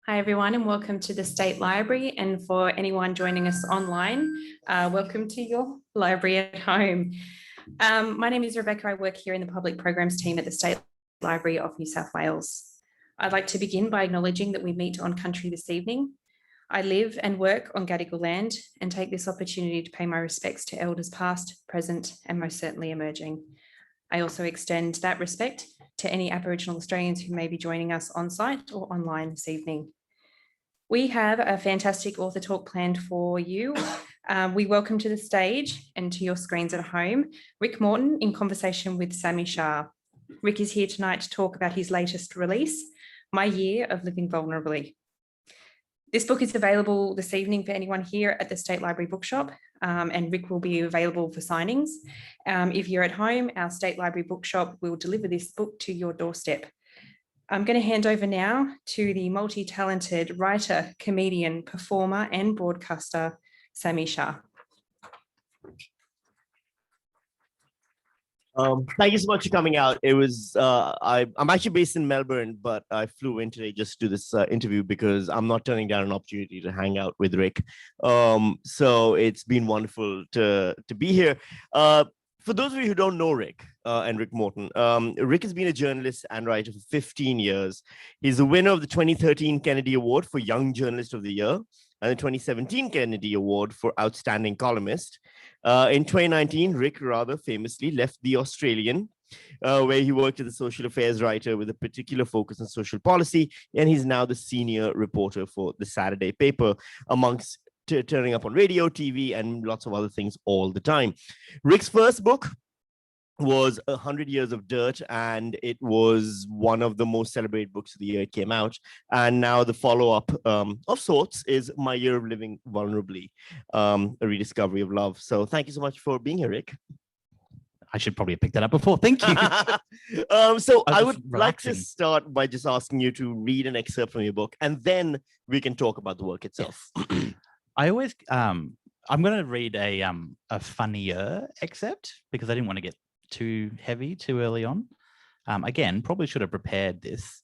Hi everyone and welcome to the State Library, and for anyone joining us online, welcome to your library at home. My name is Rebecca. I work here in the public programs team at the State Library of New South Wales. I'd like to begin by acknowledging that we meet on country this evening. I live and work on Gadigal land and take this opportunity to pay my respects to elders past, present and most certainly emerging. I also extend that respect to any Aboriginal Australians who may be joining us on site or online this evening. We have a fantastic author talk planned for you. We welcome to the stage and to your screens at home, Rick Morton in conversation with Sami Shah. Rick is here tonight to talk about his latest release, My Year of Living Vulnerably. This book is available this evening for anyone here at the State Library Bookshop, and Rick will be available for signings. If you're at home, our State Library Bookshop will deliver this book to your doorstep. I'm going to hand over now to the multi-talented writer, comedian, performer and broadcaster, Sami Shah. Thank you so much for coming out. It was, I'm actually based in Melbourne, but I flew in today just to do this interview because I'm not turning down an opportunity to hang out with Rick. So it's been wonderful to be here. For those of you who don't know Rick and Rick Morton, Rick has been a journalist and writer for 15 years. He's the winner of the 2013 Kennedy Award for Young Journalist of the Year and the 2017 Kennedy Award for Outstanding Columnist. In 2019, Rick rather famously left The Australian, where he worked as a social affairs writer with a particular focus on social policy, and he's now the senior reporter for the Saturday paper, amongst turning up on radio, TV, and lots of other things all the time. Rick's first book was 100 Years of Dirt, and it was one of the most celebrated books of the year it came out. And now the follow-up of sorts is My Year of Living Vulnerably, a rediscovery of love. So thank you so much for being here, Rick. I should probably have picked that up before. Thank you. So I would like to start by just asking you to read an excerpt from your book, and then we can talk about the work itself. Yes. I always, I'm going to read a funnier excerpt because I didn't want to get too heavy too early on. Again, probably should have prepared this.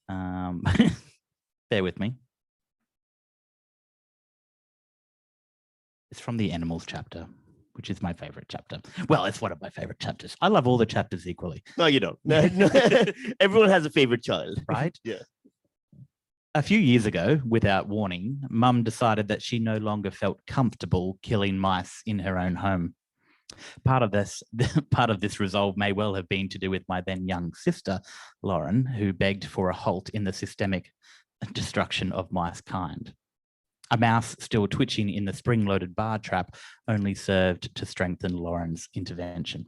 Bear with me. It's from the animals chapter, which is my favorite chapter. Well, it's one of my favorite chapters. I love all the chapters equally. No, you don't. No. Everyone has a favorite child. Right? Yeah. A few years ago, without warning, Mum decided that she no longer felt comfortable killing mice in her own home. Part of this resolve may well have been to do with my then young sister, Lauren, who begged for a halt in the systemic destruction of mice kind. A mouse still twitching in the spring-loaded bar trap only served to strengthen Lauren's intervention.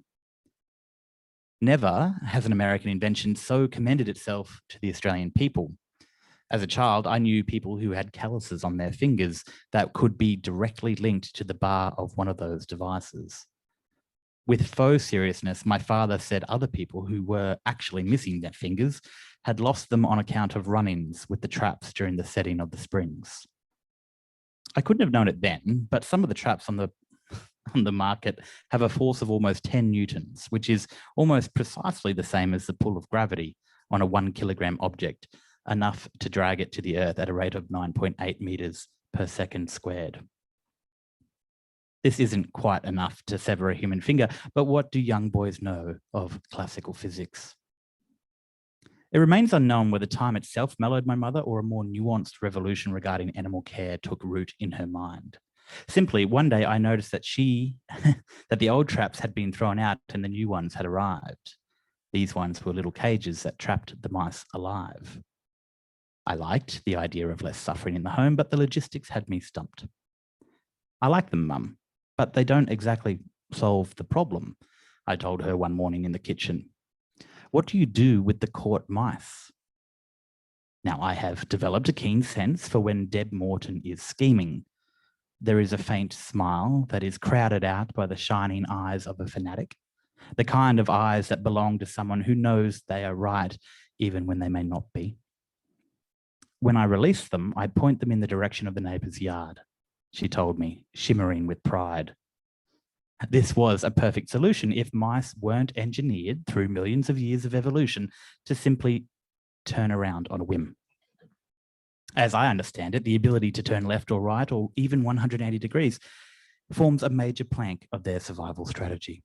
Never has an American invention so commended itself to the Australian people. As a child, I knew people who had calluses on their fingers that could be directly linked to the bar of one of those devices. With faux seriousness, my father said other people who were actually missing their fingers had lost them on account of run-ins with the traps during the setting of the springs. I couldn't have known it then, but some of the traps on the market have a force of almost 10 newtons, which is almost precisely the same as the pull of gravity on a 1 kilogram object, enough to drag it to the earth at a rate of 9.8 meters per second squared. This isn't quite enough to sever a human finger, but what do young boys know of classical physics? It remains unknown whether time itself mellowed my mother or a more nuanced revolution regarding animal care took root in her mind. Simply, one day I noticed that that the old traps had been thrown out and the new ones had arrived. These ones were little cages that trapped the mice alive. I liked the idea of less suffering in the home, but the logistics had me stumped. I like them, Mum, but they don't exactly solve the problem, I told her one morning in the kitchen. What do you do with the caught mice? Now, I have developed a keen sense for when Deb Morton is scheming. There is a faint smile that is crowded out by the shining eyes of a fanatic, the kind of eyes that belong to someone who knows they are right, even when they may not be. When I release them, I point them in the direction of the neighbour's yard, she told me, shimmering with pride. This was a perfect solution if mice weren't engineered through millions of years of evolution to simply turn around on a whim. as I understand it, the ability to turn left or right or even 180 degrees forms a major plank of their survival strategy.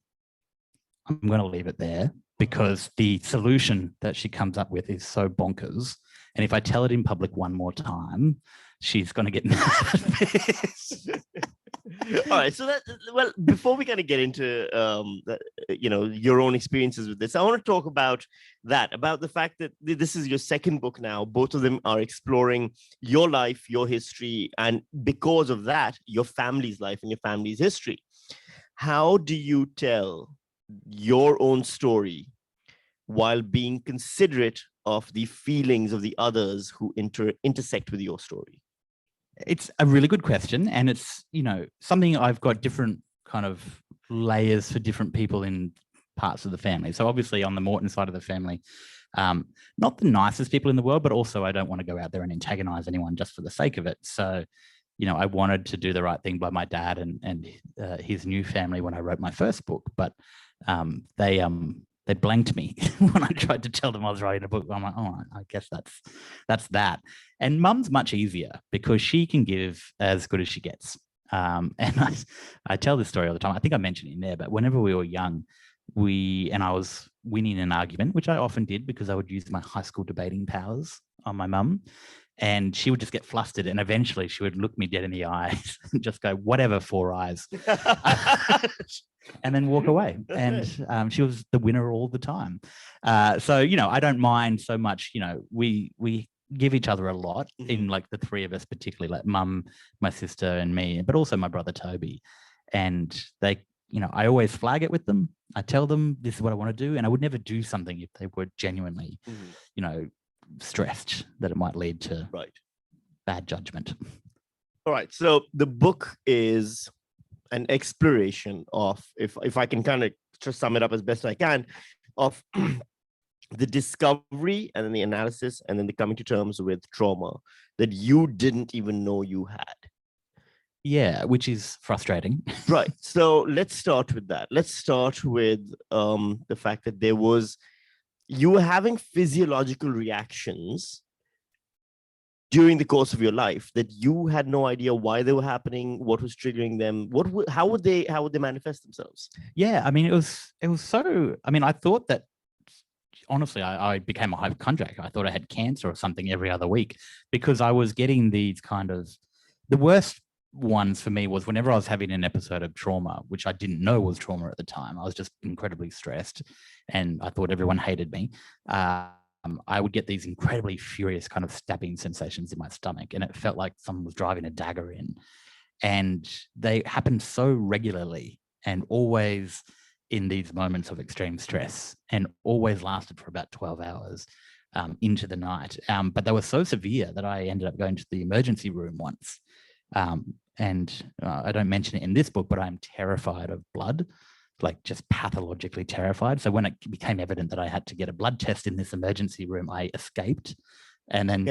I'm going to leave it there because the solution that she comes up with is so bonkers. And if I tell it in public one more time, she's going to get mad at me. All right. So well, before we kind of get into, your own experiences with this, I want to talk about the fact that this is your second book now. Both of them are exploring your life, your history, and because of that, your family's life and your family's history. How do you tell your own story while being considerate of the feelings of the others who intersect with your story? It's a really good question. And it's, something I've got different kind of layers for different people in parts of the family. So obviously on the Morton side of the family, not the nicest people in the world, but also I don't want to go out there and antagonize anyone just for the sake of it. So, I wanted to do the right thing by my dad and his new family when I wrote my first book, but they blanked me when I tried to tell them I was writing a book. I'm like, oh, I guess that's that. And mum's much easier because she can give as good as she gets. And I tell this story all the time. I think I mentioned it in there, but whenever we were young, I was winning an argument, which I often did because I would use my high school debating powers on my mum. And she would just get flustered. And eventually she would look me dead in the eyes and just go, whatever, 4 eyes. And then walk away. And she was the winner all the time. So, I don't mind so much, we give each other a lot in like the three of us, particularly like mum, my sister and me, but also my brother, Toby. And they, I always flag it with them. I tell them this is what I want to do. And I would never do something if they were genuinely, stressed that it might lead to bad judgment. All right. So the book is an exploration of, if I can kind of just sum it up as best I can, of the discovery and then the analysis and then the coming to terms with trauma that you didn't even know you had. Yeah, which is frustrating. Right. So let's start with that. Let's start with the fact that you were having physiological reactions during the course of your life that you had no idea why they were happening, what was triggering them, how would they manifest themselves? Yeah, I mean, it was so, I thought that, honestly, I became a hypochondriac. I thought I had cancer or something every other week because I was getting these kind of, the worst ones for me was whenever I was having an episode of trauma, which I didn't know was trauma at the time. I was just incredibly stressed and I thought everyone hated me. I would get these incredibly furious kind of stabbing sensations in my stomach, and it felt like someone was driving a dagger in. And they happened so regularly and always in these moments of extreme stress, and always lasted for about 12 hours into the night. But they were so severe that I ended up going to the emergency room once. And I don't mention it in this book, but I'm terrified of blood, like just pathologically terrified. So when it became evident that I had to get a blood test in this emergency room, I escaped and then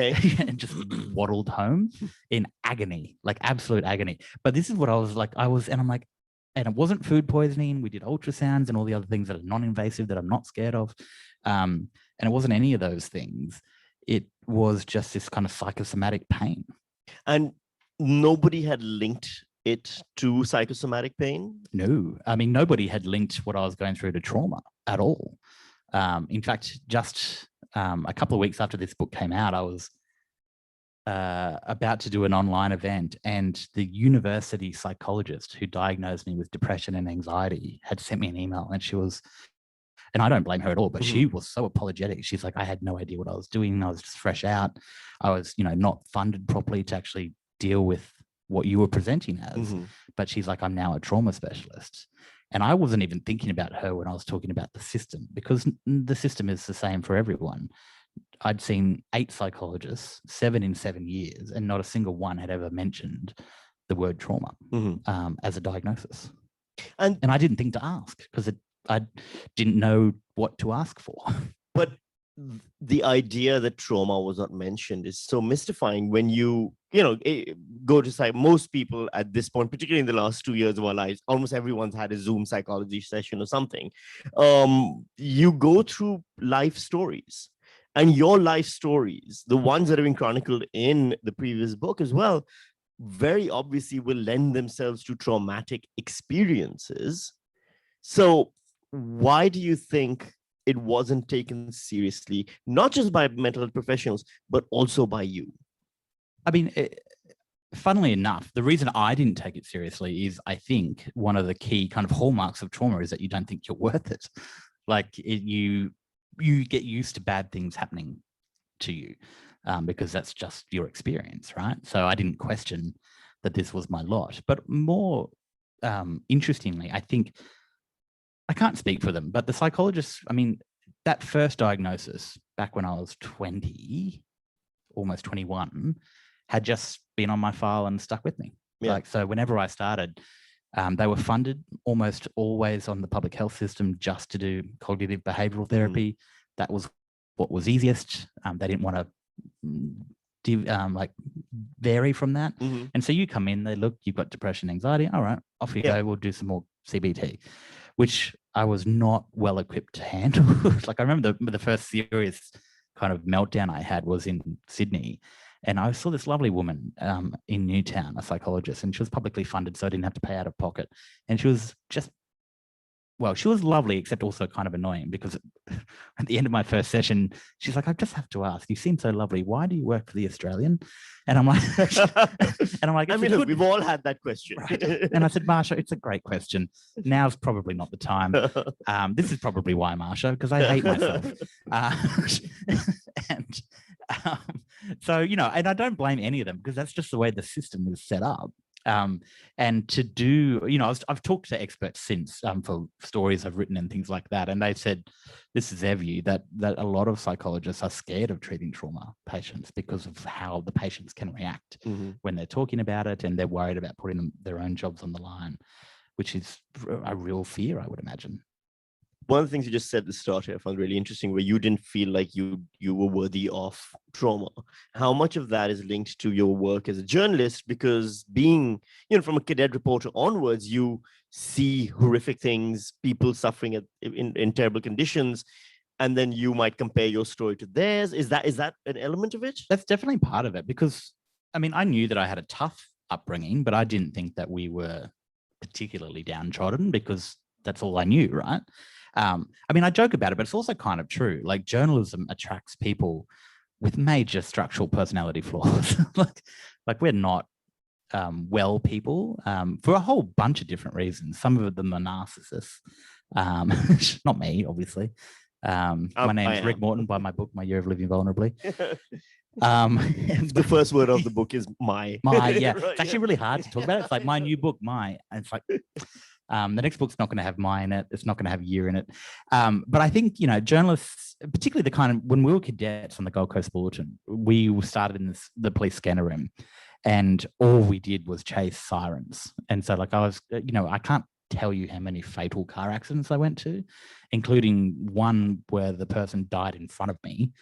just waddled home in agony, like absolute agony. But this is what I was like, and it wasn't food poisoning. We did ultrasounds and all the other things that are non-invasive that I'm not scared of. And it wasn't any of those things. It was just this kind of psychosomatic pain. And nobody had linked it to psychosomatic pain? No, nobody had linked what I was going through to trauma at all. In fact, just a couple of weeks after this book came out, I was about to do an online event, and the university psychologist who diagnosed me with depression and anxiety had sent me an email, and I don't blame her at all, but she was so apologetic. She's like, I had no idea what I was doing. I was just fresh out. I was, not funded properly to actually deal with what you were presenting as. But she's like, I'm now a trauma specialist. And I wasn't even thinking about her when I was talking about the system, because the system is the same for everyone. I'd seen 8 psychologists, 7 in 7 years, and not a single one had ever mentioned the word trauma as a diagnosis. And I didn't think to ask because I didn't know what to ask for. But the idea that trauma was not mentioned is so mystifying when you go to psych. Most people at this point, particularly in the last 2 years of our lives, almost everyone's had a Zoom psychology session or something. You go through life stories And your life stories, the ones that have been chronicled in the previous book as well, very obviously will lend themselves to traumatic experiences. So why do you think it wasn't taken seriously, not just by mental health professionals, but also by you? I mean, funnily enough, the reason I didn't take it seriously is I think one of the key kind of hallmarks of trauma is that you don't think you're worth it. Like you get used to bad things happening to you because that's just your experience, right? So I didn't question that this was my lot. But more interestingly, I think, I can't speak for them, but the psychologists, I mean, that first diagnosis back when I was 20, almost 21, had just been on my file and stuck with me. Yeah. Like, so whenever I started, they were funded almost always on the public health system just to do cognitive behavioral therapy. That was what was easiest. They didn't want to like vary from that. And so you come in, they look, you've got depression, anxiety. All right, off you go. We'll do some more CBT, which I was not well equipped to handle. Like I remember the first serious kind of meltdown I had was in Sydney. And I saw this lovely woman in Newtown, a psychologist, and she was publicly funded, so I didn't have to pay out of pocket. And she was just, well, she was lovely, except also kind of annoying because at the end of my first session, she's like, I just have to ask, you seem so lovely. Why do you work for The Australian? And I'm like, I mean, look, we've all had that question. Right. And I said, Marsha, it's a great question. Now's probably not the time. This is probably why, Marsha, because I hate myself. And so, you know, and I don't blame any of them because that's just the way the system is set up. And to do, you know, I've talked to experts since for stories I've written and things like that. And they said, this is their view, that a lot of psychologists are scared of treating trauma patients because of how the patients can react when they're talking about it. And they're worried about putting their own jobs on the line, which is a real fear, I would imagine. One of the things you just said at the start here I found really interesting, where you didn't feel like you were worthy of trauma. How much of that is linked to your work as a journalist? Because being, you know, from a cadet reporter onwards, you see horrific things, people suffering in terrible conditions, and then you might compare your story to theirs. Is that an element of it? That's definitely part of it, because I mean, I knew that I had a tough upbringing, but I didn't think that we were particularly downtrodden because that's all I knew, right? I mean, I joke about it, but it's also kind of true. Like journalism attracts people with major structural personality flaws. like we're not well people for a whole bunch of different reasons. Some of them are narcissists. Not me, obviously. My name is Rick Morton by my book, My Year of Living Vulnerably. The first word of the book is my. Yeah. Right, it's actually really hard to talk about. It's like my new book, and it's like the next book's not going to have my in it. It's not going to have year in it. But I think, you know, journalists, particularly the kind of, when we were cadets on the Gold Coast Bulletin, we started in the police scanner room, and all we did was chase sirens. And so like I was, you know, I can't tell you how many fatal car accidents I went to, including one where the person died in front of me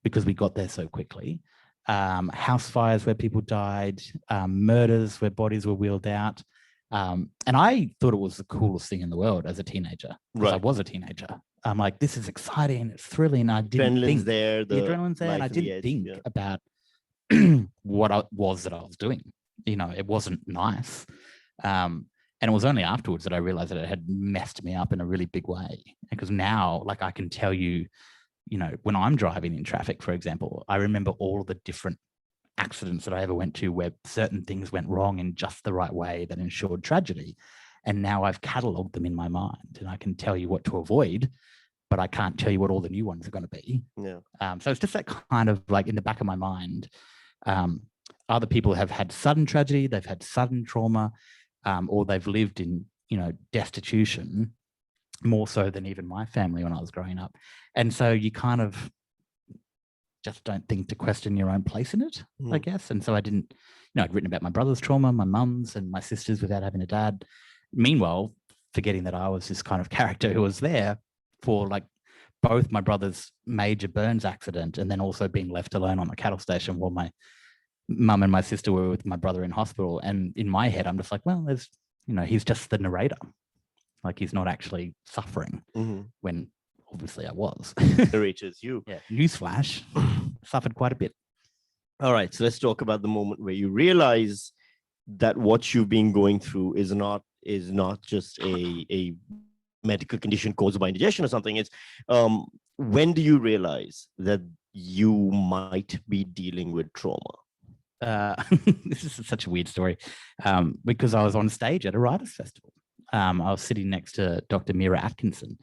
because we got there so quickly. House fires where people died, murders where bodies were wheeled out. And I thought it was the coolest thing in the world as a teenager. Right. I was a teenager. I'm like, this is exciting, it's thrilling. I didn't think there, the adrenaline's there, and I didn't think about what it was that I was doing. You know, it wasn't nice. And it was only afterwards that I realized that it had messed me up in a really big way. Because now, like, I can tell you, you know, when I'm driving in traffic, for example, I remember all of the different accidents that I ever went to where certain things went wrong in just the right way that ensured tragedy. And now I've catalogued them in my mind, and I can tell you what to avoid, but I can't tell you what all the new ones are going to be. Yeah. So it's just that kind of like in the back of my mind. Other people have had sudden tragedy, they've had sudden trauma, or they've lived in, you know, destitution more so than even my family when I was growing up. And so you kind of just don't think to question your own place in it, I guess. And so I didn't, you know, I'd written about my brother's trauma, my mum's and my sister's without having a dad. Meanwhile, forgetting that I was this kind of character who was there for like both my brother's major burns accident and then also being left alone on a cattle station while my mum and my sister were with my brother in hospital. And in my head, I'm just like, well, there's, you know, he's just the narrator. Like he's not actually suffering when obviously I was. Narrators, you. Yeah, newsflash, suffered quite a bit. All right, so let's talk about the moment where you realize that what you've been going through is not just a medical condition caused by indigestion or something. It's when do you realize that you might be dealing with trauma? This is such a weird story, because I was on stage at a writers' festival. I was sitting next to Dr. Mira Atkinson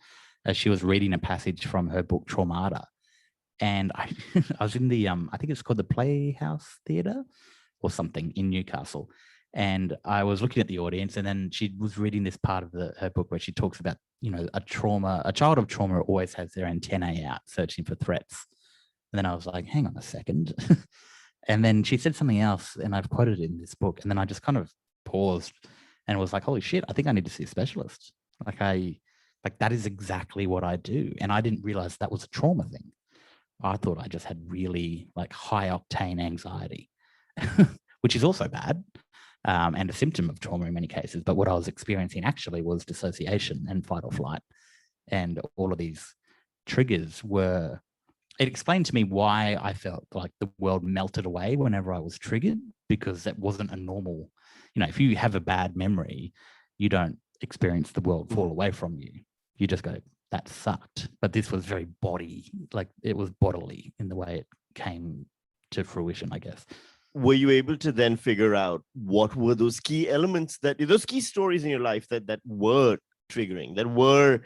as she was reading a passage from her book Traumata. And I was in the, I think it's called the Playhouse Theatre or something in Newcastle. And I was looking at the audience, and then she was reading this part of her book where she talks about, a child of trauma always has their antennae out searching for threats. And then I was like, hang on a second. And then she said something else, and I've quoted it in this book. And then I just kind of paused and was like, holy shit, I think I need to see a specialist. Like that is exactly what I do. And I didn't realize that was a trauma thing. I thought I just had really like high octane anxiety, which is also bad, and a symptom of trauma in many cases. But what I was experiencing actually was dissociation and fight or flight. And all of these triggers it explained to me why I felt like the world melted away whenever I was triggered, because that wasn't a normal, if you have a bad memory, you don't experience the world fall away from you. You just go, that sucked. But this was very it was bodily in the way it came to fruition, I guess. Were you able to then figure out what were those key elements, those key stories in your life that were triggering, that were,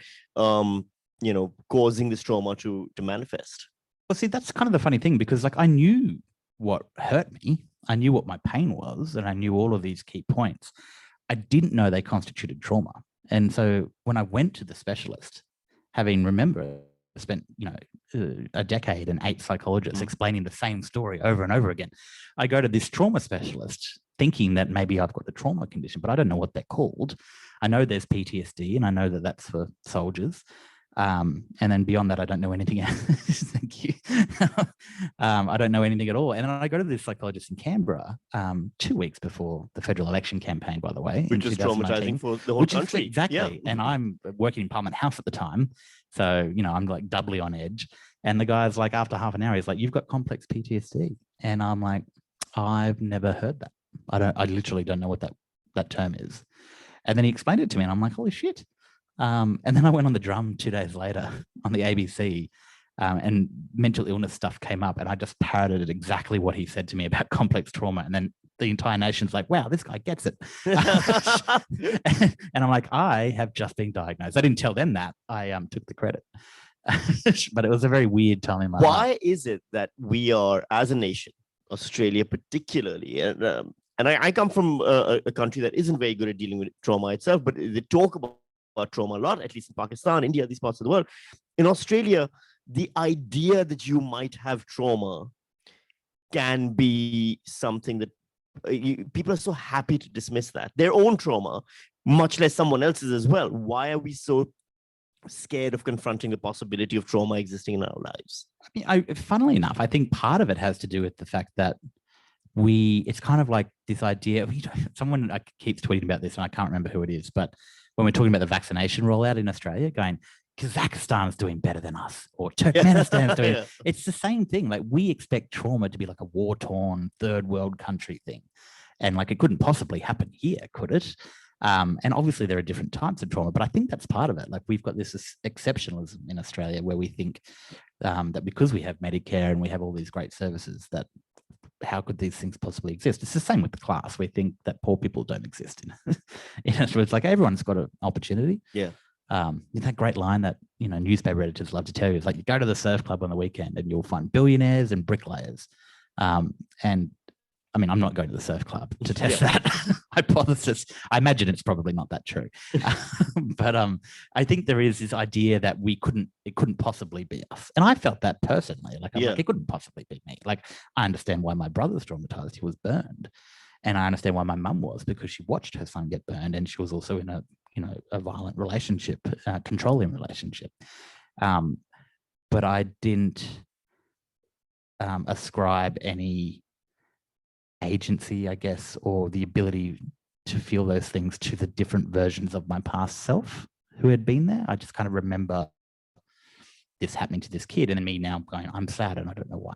causing this trauma to manifest? Well, see, that's kind of the funny thing, because I knew what hurt me. I knew what my pain was, and I knew all of these key points. I didn't know they constituted trauma. And so when I went to the specialist, having spent a decade and 8 psychologists explaining the same story over and over again, I go to this trauma specialist thinking that maybe I've got the trauma condition, but I don't know what they're called. I know there's PTSD, and I know that that's for soldiers. And then beyond that, I don't know anything else. Thank you. I don't know anything at all. And then I go to this psychologist in Canberra 2 weeks before the federal election campaign, by the way. Which is traumatizing for the whole country. Exactly. Yeah. And I'm working in Parliament House at the time. So, I'm like doubly on edge. And the guy's like, after half an hour, he's like, you've got complex PTSD. And I'm like, I've never heard that. I literally don't know what that term is. And then he explained it to me, and I'm like, holy shit. And then I went on the drum 2 days later on the ABC, and mental illness stuff came up, and I just parroted exactly what he said to me about complex trauma. And then the entire nation's like, wow, this guy gets it. And I'm like, I have just been diagnosed. I didn't tell them that. I took the credit. But it was a very weird time in my life. Why is it that we are, as a nation, Australia particularly, and I come from a country that isn't very good at dealing with trauma itself, but they talk about trauma a lot, at least in Pakistan, India, these parts of the world. In Australia, the idea that you might have trauma can be something that people are so happy to dismiss that. Their own trauma, much less someone else's as well. Why are we so scared of confronting the possibility of trauma existing in our lives? Funnily enough, I think part of it has to do with the fact that it's kind of like this idea of, someone keeps tweeting about this, and I can't remember who it is, but when we're talking about the vaccination rollout in Australia, going, Kazakhstan's doing better than us, or Turkmenistan's doing Yeah. It's the same thing. Like, we expect trauma to be like a war-torn third world country thing. And like, it couldn't possibly happen here, could it? And obviously there are different types of trauma, but I think that's part of it. Like, we've got this exceptionalism in Australia where we think that because we have Medicare and we have all these great services, that how could these things possibly exist? It's the same with the class. We think that poor people don't exist in Australia. It's like everyone's got an opportunity. Yeah. That great line that newspaper editors love to tell you is like, you go to the surf club on the weekend and you'll find billionaires and bricklayers. And I mean, I'm not going to the surf club to test that hypothesis. I imagine it's probably not that true. But I think there is this idea that it couldn't possibly be us. And I felt that personally. Like, I'm like, it couldn't possibly be me. Like, I understand why my brother's traumatized. He was burned. And I understand why my mum was, because she watched her son get burned, and she was also in a violent relationship, controlling relationship. But I didn't ascribe any agency, I guess, or the ability to feel those things to the different versions of my past self who had been there. I just kind of remember this happening to this kid, and then me now going, I'm sad and I don't know why.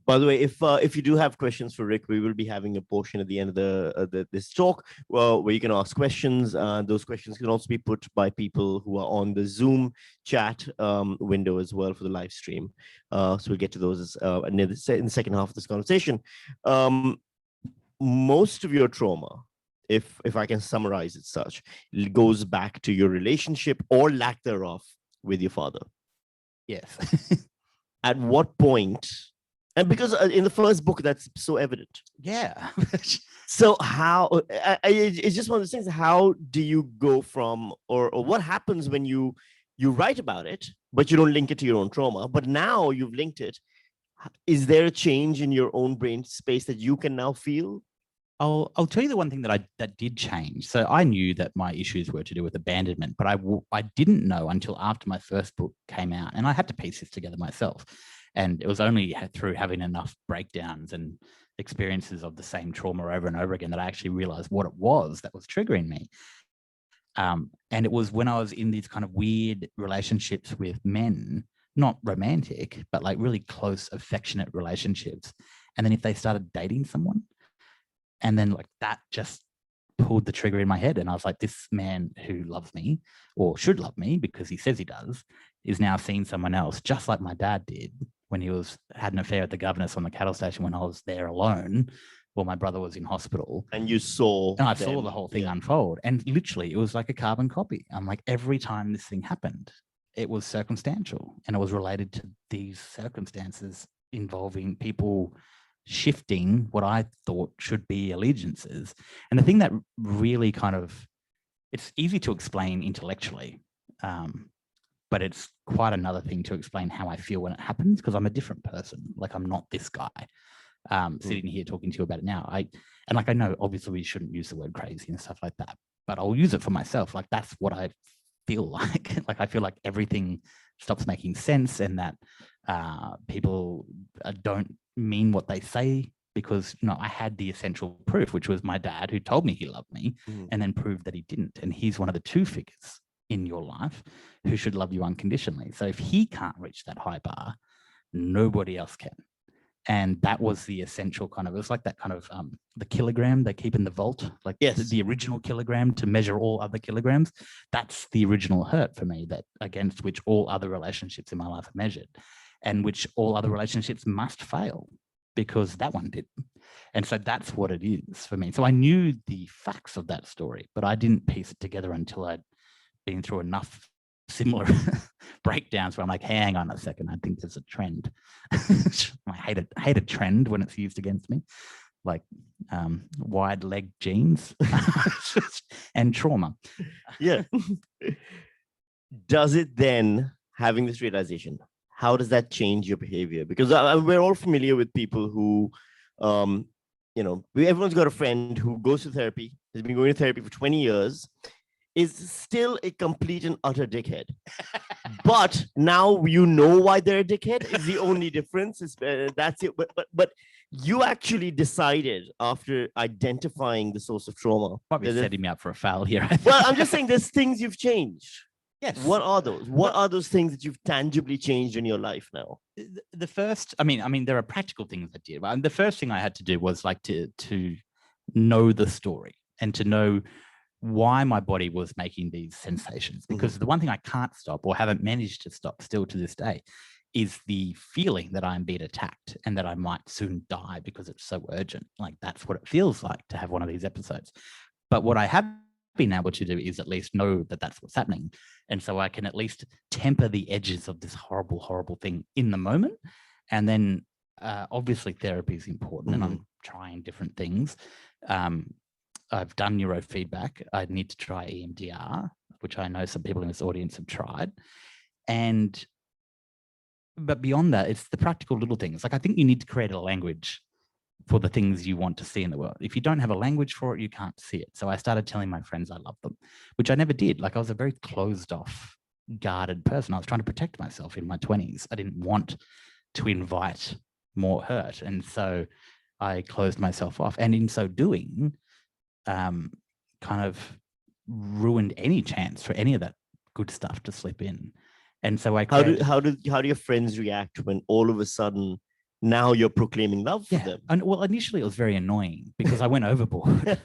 By the way, if you do have questions for Rick, we will be having a portion at the end of this talk where you can ask questions. Those questions can also be put by people who are on the Zoom chat window as well for the live stream. So we'll get to those in the second half of this conversation. Most of your trauma, if I can summarize it such, it goes back to your relationship or lack thereof with your father. Yes. At what point? And because in the first book, that's so evident. Yeah. So how, it's just one of those things, how do you go from, or what happens when you write about it, but you don't link it to your own trauma, but now you've linked it. Is there a change in your own brain space that you can now feel? I'll tell you the one thing that did change. So I knew that my issues were to do with abandonment, but I didn't know until after my first book came out, and I had to piece this together myself. And it was only through having enough breakdowns and experiences of the same trauma over and over again that I actually realized what it was that was triggering me. And it was when I was in these kind of weird relationships with men, not romantic, but like really close, affectionate relationships. And then if they started dating someone, and then like that just pulled the trigger in my head. And I was like, this man who loves me or should love me because he says he does, is now seeing someone else, just like my dad did when he had an affair at the governess on the cattle station when I was there alone while my brother was in hospital. And you saw And I saw the whole thing unfold. And literally it was like a carbon copy. I'm like, every time this thing happened, it was circumstantial and it was related to these circumstances involving people shifting what I thought should be allegiances. And the thing that really it's easy to explain intellectually, but it's quite another thing to explain how I feel when it happens, because I'm a different person. Like I'm not this guy sitting here talking to you about it now. I know obviously we shouldn't use the word crazy and stuff like that, but I'll use it for myself. Like that's what I feel like. Like I feel like everything stops making sense, and that people don't mean what they say, because I had the essential proof, which was my dad, who told me he loved me and then proved that he didn't. And he's one of the two figures in your life who should love you unconditionally. So if he can't reach that high bar, nobody else can. And that was the essential it was like that kind of the kilogram they keep in the vault, like the original kilogram to measure all other kilograms. That's the original hurt for me, that against which all other relationships in my life are measured, and which all other relationships must fail because that one did. And so that's what it is for me. So I knew the facts of that story, but I didn't piece it together until I'd been through enough similar breakdowns where I'm like, hang on a second, I think there's a trend. I hate a trend when it's used against me, like wide leg jeans and trauma. Yeah. Does it then, having this realization, how does that change your behavior? Because we're all familiar with people who, everyone's got a friend who goes to therapy, has been going to therapy for 20 years, is still a complete and utter dickhead. But now you know why they're a dickhead. Is the only difference. That's it. But you actually decided after identifying the source of trauma. Probably setting me up for a foul here. Well, I'm just saying there's things you've changed. Yes. What are those? What are those things that you've tangibly changed in your life now? The first, I mean, there are practical things I did. But the first thing I had to do was like to know the story and to know why my body was making these sensations. Because the one thing I can't stop, or haven't managed to stop still to this day, is the feeling that I'm being attacked and that I might soon die because it's so urgent. Like that's what it feels like to have one of these episodes. But what I have been able to do is at least know that that's what's happening. And so I can at least temper the edges of this horrible, horrible thing in the moment. And then obviously therapy is important and I'm trying different things. I've done neurofeedback. I need to try EMDR, which I know some people in this audience have tried. But beyond that, it's the practical little things. Like I think you need to create a language for the things you want to see in the world. If you don't have a language for it, you can't see it. So I started telling my friends I love them, which I never did. Like I was a very closed off, guarded person. I was trying to protect myself in my 20s. I didn't want to invite more hurt. And so I closed myself off. And in so doing, kind of ruined any chance for any of that good stuff to slip in. And so I How do created, how do your friends react when all of a sudden now you're proclaiming love for yeah. them? And well, initially it was very annoying because I went overboard.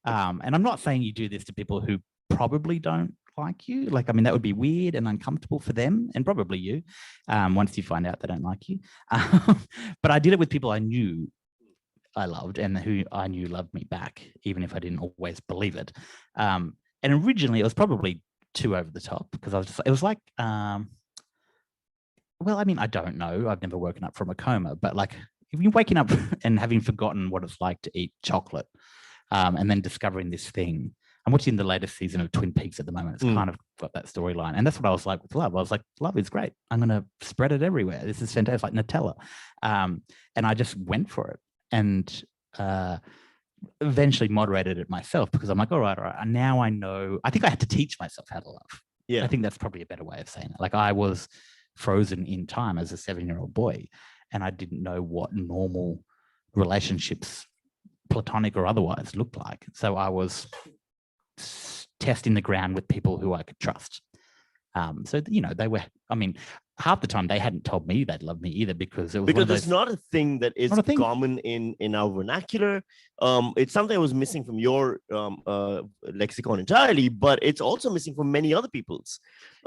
And I'm not saying you do this to people who probably don't like you. Like, I mean, that would be weird and uncomfortable for them and probably you, once you find out they don't like you. But I did it with people I knew I loved and who I knew loved me back, even if I didn't always believe it. And originally it was probably too over the top because I was just, it was like, well, I mean, I don't know. I've never woken up from a coma, but like if you're waking up and having forgotten what it's like to eat chocolate, and then discovering this thing. I'm watching the latest season of Twin Peaks at the moment. It's kind of got that storyline. And that's what I was like with love. I was like, love is great. I'm going to spread it everywhere. This is fantastic, like Nutella. And I just went for it and eventually moderated it myself because I'm like, all right. Now I know. I think I had to teach myself how to love. Yeah. I think that's probably a better way of saying it. Like I was frozen in time as a 7-year-old boy and I didn't know what normal relationships, platonic or otherwise, looked like. So I was testing the ground with people who I could trust. So, you know, they were, I mean, half the time they hadn't told me they'd love me either because it was because it's not a thing that is Not a thing. common in our vernacular. It's something that was missing from your lexicon entirely, but it's also missing from many other people's.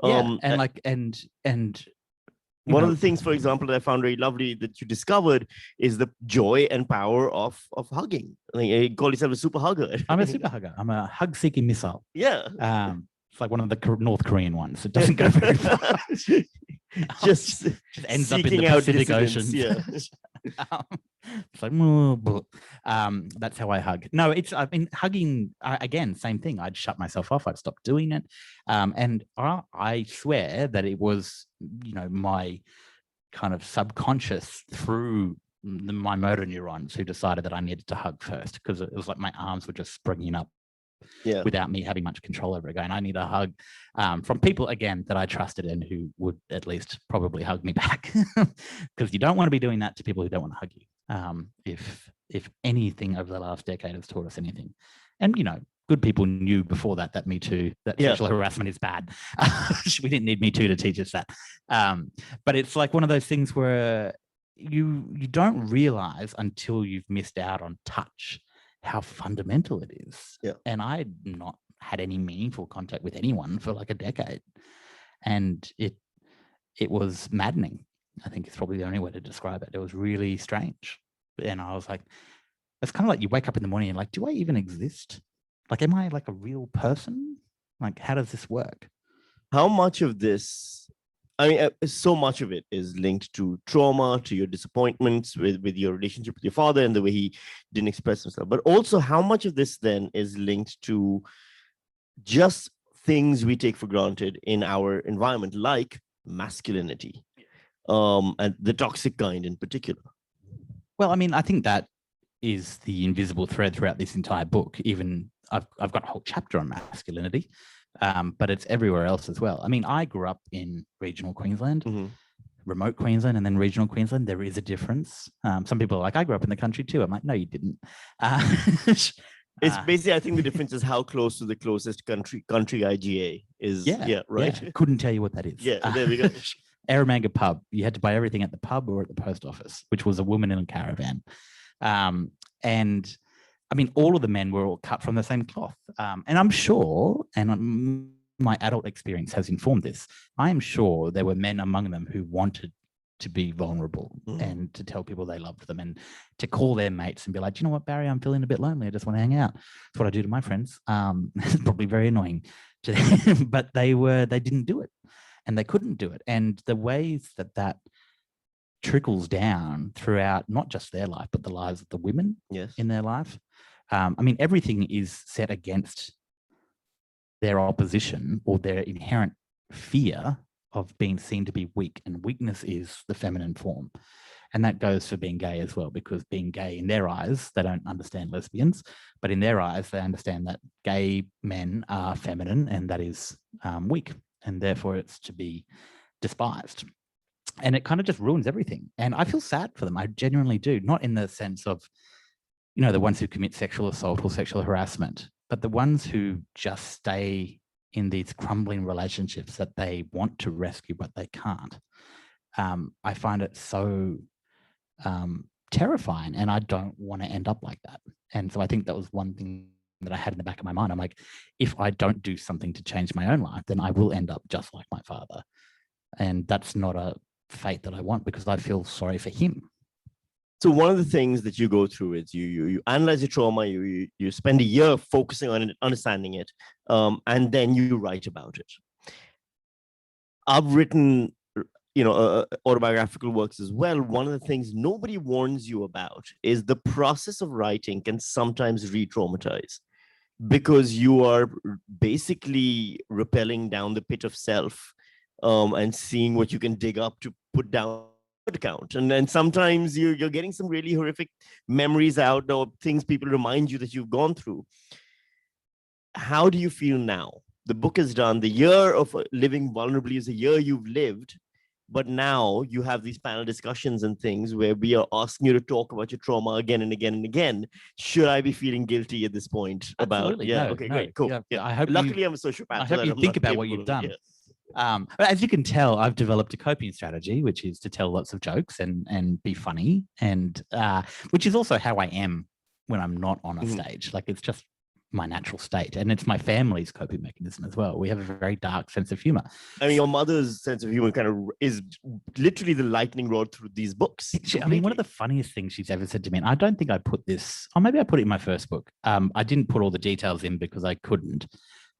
yeah, and like and you One know, of the things, for example, that I found very lovely that you discovered is the joy and power of hugging. Like, you call yourself a super hugger. I'm a super hugger. I'm a hug-seeking missile. Yeah. It's like one of the North Korean ones. It doesn't go very far. just ends up in the seeking out Pacific dissidents, Ocean. yeah. It's like, that's how I hug. No, it's, I mean, hugging, again, same thing. I'd shut myself off. I'd stop doing it. And I swear that it was, you know, my kind of subconscious through my motor neurons who decided that I needed to hug first because it was like my arms were just springing up Yeah. without me having much control over it. Going, I need a hug from people, again, that I trusted and who would at least probably hug me back. Because you don't want to be doing that to people who don't want to hug you. If anything over the last decade has taught us anything. And, you know, good people knew before that Me Too, that Yeah. sexual harassment is bad. We didn't need Me Too to teach us that. But it's like one of those things where you don't realize until you've missed out on touch how fundamental it is. Yeah. And I had not had any meaningful contact with anyone for like a decade. And it was maddening. I think it's probably the only way to describe it. It was really strange. And I was like, it's kind of like you wake up in the morning and like, do I even exist? Like, am I like a real person? Like, how does this work? How much of this, I mean, so much of it is linked to trauma, to your disappointments with your relationship with your father and the way he didn't express himself. But also, how much of this then is linked to just things we take for granted in our environment, like masculinity, and the toxic kind in particular? Well, I mean, I think that is the invisible thread throughout this entire book. Even I've got a whole chapter on masculinity, but it's everywhere else as well. I mean, I grew up in regional Queensland, remote Queensland, and then regional Queensland. There is a difference. Some people are like, I grew up in the country too. I'm like, no, you didn't. It's basically, I think the difference is how close to the closest country IGA is. Yeah, right. Yeah. Couldn't tell you what that is. Yeah, there we go. Eromanga pub. You had to buy everything at the pub or at the post office, which was a woman in a caravan. And I mean, all of the men were all cut from the same cloth. And I'm sure, and my adult experience has informed this, I am sure there were men among them who wanted to be vulnerable and to tell people they loved them and to call their mates and be like, you know what, Barry, I'm feeling a bit lonely. I just want to hang out. That's what I do to my friends. It's probably very annoying to them, but they didn't do it and they couldn't do it. And the ways that trickles down throughout not just their life, but the lives of the women in their life. I mean, everything is set against their opposition or their inherent fear of being seen to be weak. And weakness is the feminine form. And that goes for being gay as well, because being gay in their eyes, they don't understand lesbians, but in their eyes, they understand that gay men are feminine and that is weak. And therefore it's to be despised. And it kind of just ruins everything. And I feel sad for them. I genuinely do. Not in the sense of, you know, the ones who commit sexual assault or sexual harassment, but the ones who just stay in these crumbling relationships that they want to rescue, but they can't. I find it so terrifying, and I don't want to end up like that. And so I think that was one thing that I had in the back of my mind. I'm like, if I don't do something to change my own life, then I will end up just like my father. And that's not a fate that I want, because I feel sorry for him. So one of the things that you go through is you analyze your trauma, you spend a year focusing on it, understanding it, and then you write about it. I've written, autobiographical works as well. One of the things nobody warns you about is the process of writing can sometimes re-traumatize, because you are basically rappelling down the pit of self, and seeing what you can dig up to put down account. And then sometimes you're getting some really horrific memories out, or things people remind you that you've gone through. How do you feel now? The book is done. The year of living vulnerably is a year you've lived, but now you have these panel discussions and things where we are asking you to talk about your trauma again and again and again. Should I be feeling guilty at this point about? Yeah. No, okay. no. Great. Cool. Yeah. I hope. Luckily, I'm a sociopath. I hope you think about what you've done. As you can tell, I've developed a coping strategy, which is to tell lots of jokes and be funny, and which is also how I am when I'm not on a stage. Like, it's just my natural state, and it's my family's coping mechanism as well. We have a very dark sense of humor. I mean, your mother's sense of humor kind of is literally the lightning rod through these books. I mean, one of the funniest things she's ever said to me, and I don't think I put this, or maybe I put it in my first book. I didn't put all the details in because I couldn't.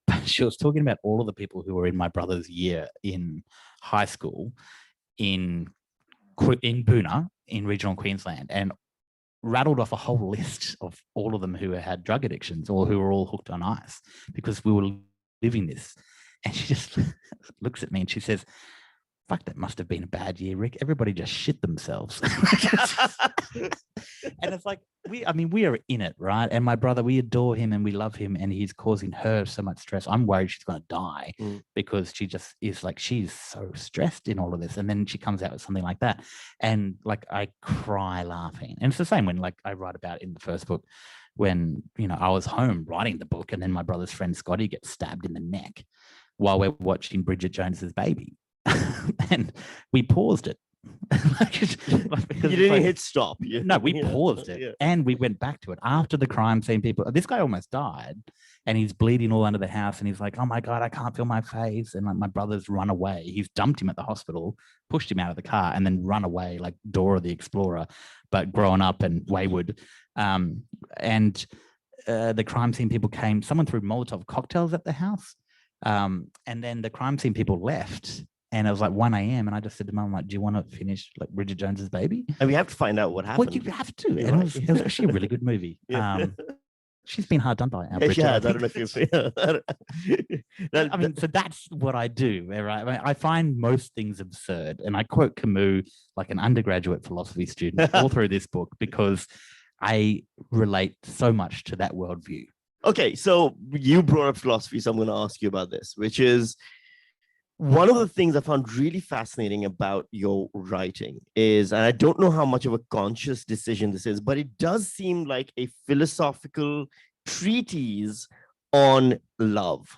But she was talking about all of the people who were in my brother's year in high school in Boonah in regional Queensland, and rattled off a whole list of all of them who had drug addictions or who were all hooked on ice, because we were living this. And she just looks at me and she says, "Fuck, that must have been a bad year, Rick. Everybody just shit themselves." And it's like, we are in it, right? And my brother, we adore him and we love him, and he's causing her so much stress. I'm worried she's going to die because she just is like, she's so stressed in all of this. And then she comes out with something like that. And like, I cry laughing. And it's the same when, like, I write about in the first book, when, I was home writing the book, and then my brother's friend Scotty gets stabbed in the neck while we're watching Bridget Jones's Baby. And we paused it. You didn't hit stop. No, we paused it, and we went back to it after the crime scene. This guy almost died, and he's bleeding all under the house, and he's like, "Oh my God, I can't feel my face." And like, my brother's run away. He's dumped him at the hospital, pushed him out of the car, and then run away like Dora the Explorer, but grown up and wayward. The crime scene people came. Someone threw Molotov cocktails at the house, and then the crime scene people left. And it was like 1 a.m. And I just said to Mum, like, "Do you want to finish like Bridget Jones's Baby?" And we have to find out what happened. Well, you have to. And it was actually a really good movie. She's been hard done by our Bridget. Yeah, I don't know if you feel. I mean, so that's what I do, right? I mean, I find most things absurd. And I quote Camus like an undergraduate philosophy student all through this book, because I relate so much to that worldview. Okay, so you brought up philosophy, so I'm going to ask you about this, which is, one of the things I found really fascinating about your writing is, and I don't know how much of a conscious decision this is, but it does seem like a philosophical treatise on love,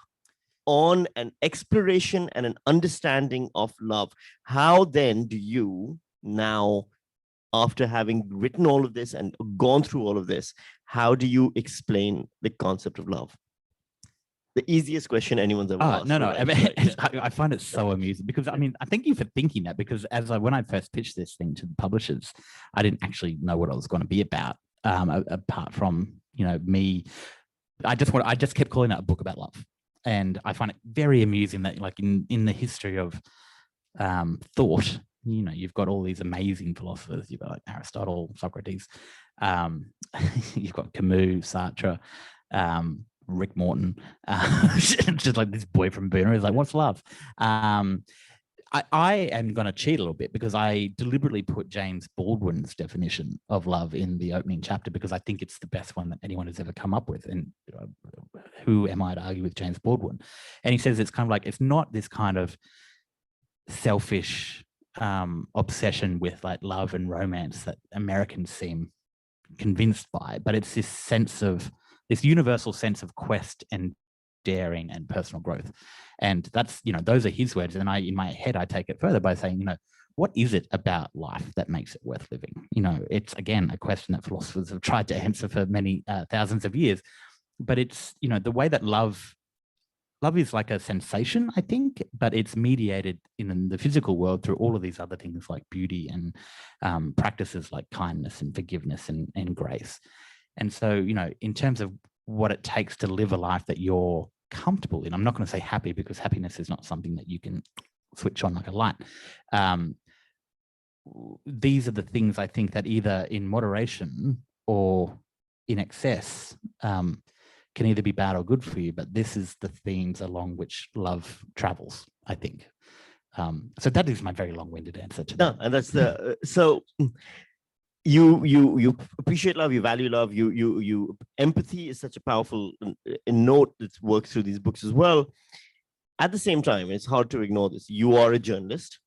on an exploration and an understanding of love. How then do you now, after having written all of this and gone through all of this, how do you explain the concept of love? The easiest question anyone's ever asked. No. I mean, I find it so amusing, because I mean, I thank you for thinking that, because when I first pitched this thing to the publishers, I didn't actually know what it was going to be about. Apart from, me, I just kept calling it a book about love. And I find it very amusing that, like, in the history of thought, you've got all these amazing philosophers. You've got like Aristotle, Socrates, you've got Camus, Sartre, Rick Morton, just like this boy from Boonah is like, "What's love?" I am going to cheat a little bit, because I deliberately put James Baldwin's definition of love in the opening chapter, because I think it's the best one that anyone has ever come up with. And who am I to argue with James Baldwin? And he says it's kind of like, it's not this kind of selfish obsession with like love and romance that Americans seem convinced by, but it's this universal sense of quest and daring, and personal growth. And that's, those are his words. And in my head, I take it further by saying, what is it about life that makes it worth living? It's, again, a question that philosophers have tried to answer for many thousands of years. But it's, the way that love is like a sensation, I think, but it's mediated in the physical world through all of these other things like beauty and practices like kindness and forgiveness and grace. And so, in terms of what it takes to live a life that you're comfortable in, I'm not going to say happy, because happiness is not something that you can switch on like a light. These are the things I think that either in moderation or in excess can either be bad or good for you, but this is the themes along which love travels, I think. So that is my very long-winded answer to that. No, and that's the so you appreciate love, you value love, you empathy is such a powerful note that works through these books as well. At the same time, it's hard to ignore this. You are a journalist.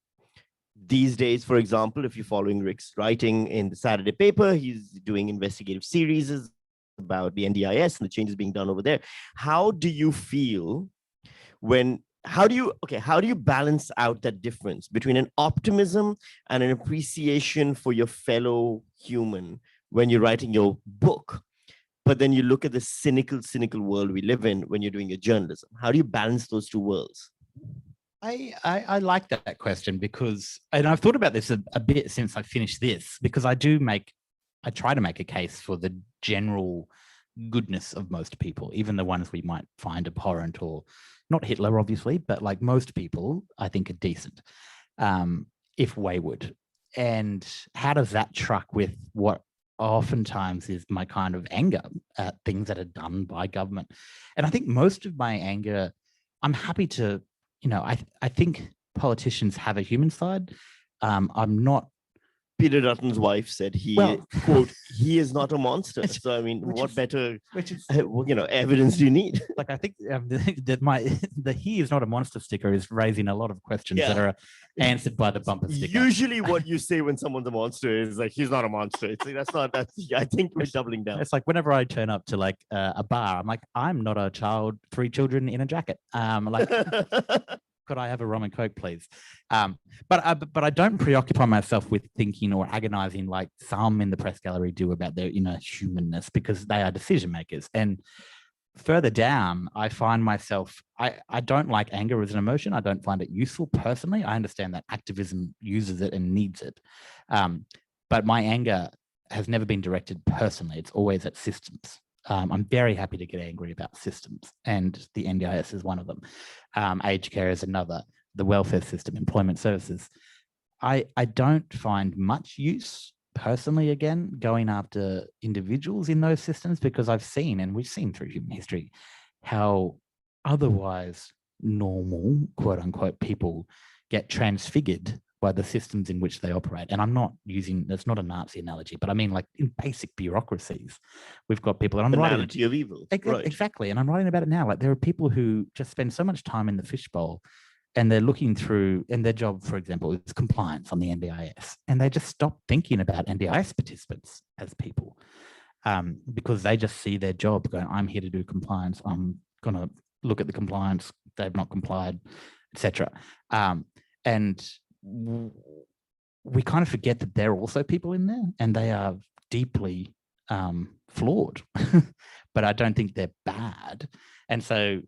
These days, for example, if you're following Rick's writing in the Saturday paper, he's doing investigative series about the NDIS and the changes being done over there. How do you feel how do you balance out that difference between an optimism and an appreciation for your fellow human when you're writing your book, but then you look at the cynical world we live in when you're doing your journalism? How do you balance those two worlds? I like that question because, and I've thought about this a bit since I finished this, because I try to make a case for the general goodness of most people, even the ones we might find abhorrent, or not Hitler, obviously, but like most people, I think are decent, if wayward. And how does that truck with what oftentimes is my kind of anger at things that are done by government? And I think most of my anger, I'm happy to, I think politicians have a human side. I'm not. Peter Dutton's wife said quote, he is not a monster. So, I mean, what better, evidence do you need? Like, I think that the he is not a monster sticker is raising a lot of questions that are answered by the bumper sticker. Usually what you say when someone's a monster is like, he's not a monster. It's like, I think we're doubling down. It's like whenever I turn up to like a bar, I'm like, I'm not a child, 3 children in a jacket. Like, could I have a rum and coke, please? But I don't preoccupy myself with thinking or agonizing like some in the press gallery do about their inner humanness, because they are decision makers. And further down, I find myself, I don't like anger as an emotion. I don't find it useful personally. I understand that activism uses it and needs it. But my anger has never been directed personally. It's always at systems. I'm very happy to get angry about systems, and the NDIS is one of them. Aged care is another, the welfare system, employment services. I don't find much use personally, again, going after individuals in those systems, because I've seen, and we've seen through human history, how otherwise normal, quote unquote, people get transfigured by the systems in which they operate. And I'm not using, that's not a Nazi analogy, but I mean like in basic bureaucracies, we've got people, and I'm writing analogy of evil. Right. Exactly. And I'm writing about it now. Like, there are people who just spend so much time in the fishbowl, and they're looking through, and their job, for example, is compliance on the NDIS. And they just stop thinking about NDIS participants as people, because they just see their job going, I'm here to do compliance. I'm going to look at the compliance. They've not complied, etc. And we kind of forget that there are also people in there, and they are deeply flawed, but I don't think they're bad. And so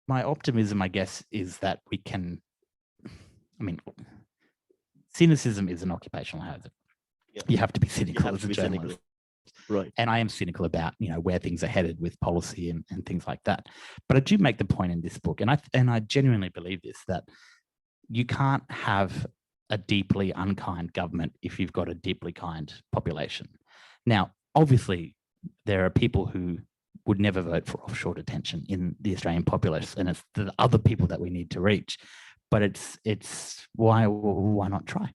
my optimism, I guess, is that we can, cynicism is an occupational hazard. Yeah. You have to be cynical as a journalist. Right. And I am cynical about, where things are headed with policy and things like that. But I do make the point in this book, and I genuinely believe this, that you can't have a deeply unkind government if you've got a deeply kind population. Now, obviously, there are people who would never vote for offshore detention in the Australian populace, and it's the other people that we need to reach. But it's why not try?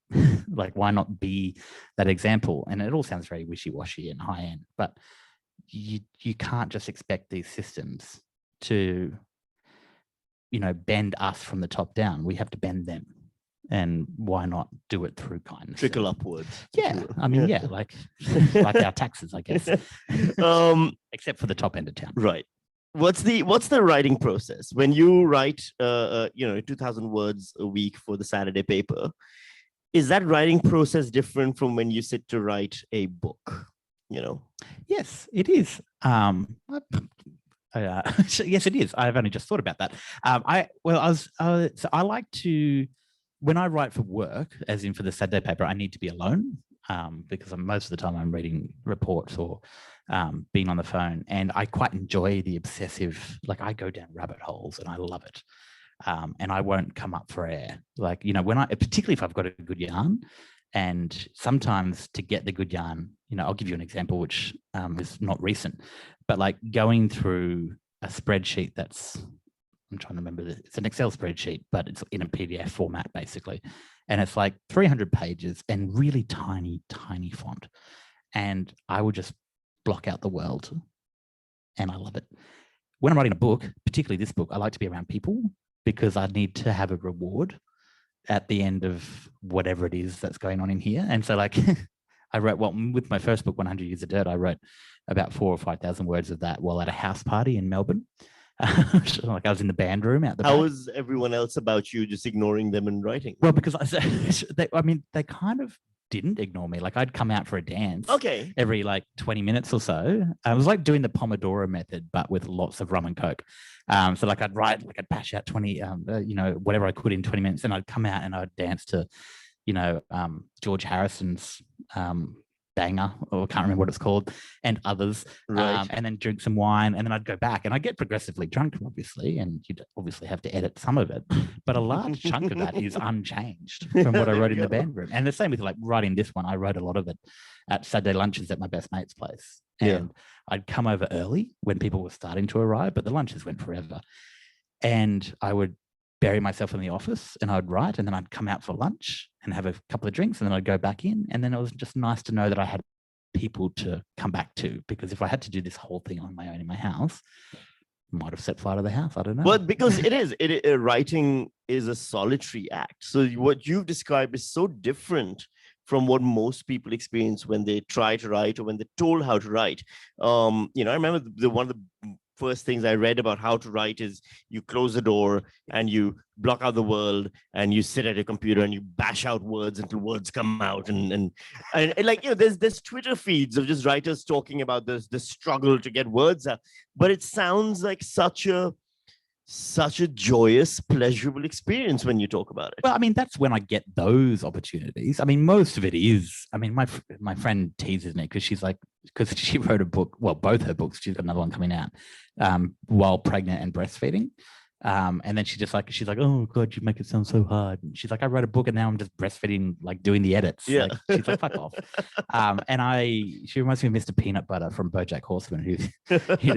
Like, why not be that example? And it all sounds very wishy-washy and high end, but you can't just expect these systems to bend us from the top down. We have to bend them. And why not do it through kindness? Trickle upwards. Yeah. Like our taxes, I guess. Except for the top end of town. Right. what's the writing process when you write 2,000 words a week for the Saturday paper? Is that writing process different from when you sit to write a book? Yes, it is. Yes, it is. I've only just thought about that. So I like to, when I write for work, as in for the Saturday paper, I need to be alone because most of the time I'm reading reports or being on the phone, and I quite enjoy the obsessive, like I go down rabbit holes and I love it. And I won't come up for air. Like, particularly if I've got a good yarn, and sometimes to get the good yarn, I'll give you an example, which is not recent, but like going through a spreadsheet I'm trying to remember this. It's an Excel spreadsheet, but it's in a PDF format basically. And it's like 300 pages and really tiny, tiny font. And I would just block out the world. And I love it. When I'm writing a book, particularly this book, I like to be around people because I need to have a reward at the end of whatever it is that's going on in here. And so like I wrote, with my first book, 100 Years of Dirt, I wrote about 4,000 or 5,000 words of that while at a house party in Melbourne. Like I was in the band room out the back. How was everyone else about you just ignoring them and writing? Well, because they kind of didn't ignore me. Like I'd come out for a dance every like 20 minutes or so. I was like doing the Pomodoro method, but with lots of rum and Coke. So like I'd bash out 20, whatever I could in 20 minutes. And I'd come out and I'd dance to, George Harrison's banger, or I can't remember what it's called, and others, right. And then drink some wine, and then I'd go back and I'd get progressively drunk, obviously, and you'd obviously have to edit some of it, but a large chunk of that is unchanged from what I wrote in the band room. And the same with like writing this one, I wrote a lot of it at Saturday lunches at my best mate's place, and I'd come over early when people were starting to arrive, but the lunches went forever, and I would bury myself in the office and I'd write, and then I'd come out for lunch and have a couple of drinks, and then I'd go back in. And then it was just nice to know that I had people to come back to, because if I had to do this whole thing on my own in my house, I might have set fire to the house. I don't know. But because writing is a solitary act. So what you've described is so different from what most people experience when they try to write or when they're told how to write. I remember one of the first things I read about how to write is you close the door and you block out the world and you sit at your computer and you bash out words until words come out. And like, there's Twitter feeds of just writers talking about the struggle to get words out, but it sounds like such a joyous, pleasurable experience when you talk about it. Well, I mean, that's when I get those opportunities. I mean, most of it is, I mean, my friend teases me because she wrote a book, well, both her books, she's got another one coming out, while pregnant and breastfeeding. And then she's like, oh God, you make it sound so hard. And she's like, I wrote a book and now I'm just breastfeeding, like doing the edits. Yeah. Like, she's like, fuck off. She reminds me of Mr. Peanut Butter from BoJack Horseman, who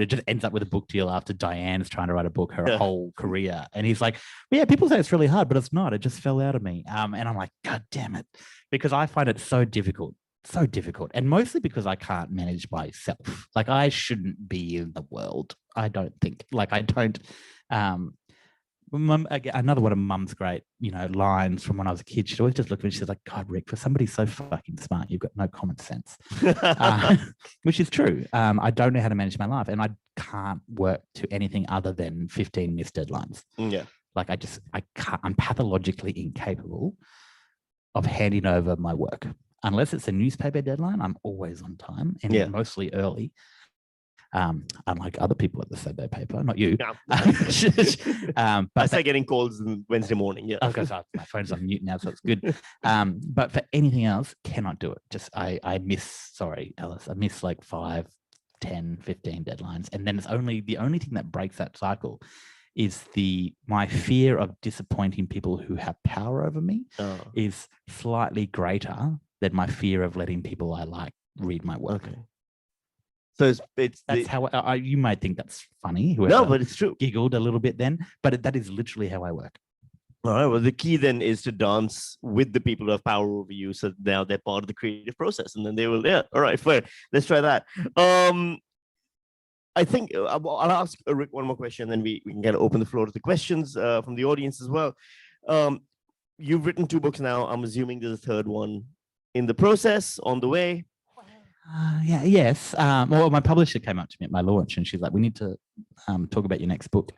just ends up with a book deal after Diane's trying to write a book her whole career. And he's like, well, yeah, people say it's really hard, but it's not. It just fell out of me. And I'm like, God damn it. Because I find it so difficult. And mostly because I can't manage myself. Like I shouldn't be in the world. I don't think, like I don't, another one of Mum's great, lines from when I was a kid. She'd always just look at me. She's like, God, Rick, for somebody so fucking smart, you've got no common sense, which is true. I don't know how to manage my life, and I can't work to anything other than 15 missed deadlines. Yeah, like I can't. I'm pathologically incapable of handing over my work unless it's a newspaper deadline. I'm always on time and mostly early. Unlike other people at the Saturday paper, not you. No. But I start getting calls on Wednesday morning. Yeah. Okay, so my phone's on mute now, so it's good. But for anything else, cannot do it. Just I miss, sorry, Alice, I miss like 5, 10, 15 deadlines. And then the only thing that breaks that cycle is my fear of disappointing people who have power over me is slightly greater than my fear of letting people I like read my work. Okay. So that's how you might think that's funny. No, but it's true. Giggled a little bit then, but that is literally how I work. All right. Well, the key then is to dance with the people who have power over you, so now they're part of the creative process, and then they will. Yeah. All right. Fair. Let's try that. I think I'll ask Rick one more question, then we can kind of open the floor to the questions from the audience as well. You've written 2 books now. I'm assuming there's a third one in the process, on the way. Yeah, yes. Well, my publisher came up to me at my launch and she's like, we need to talk about your next book.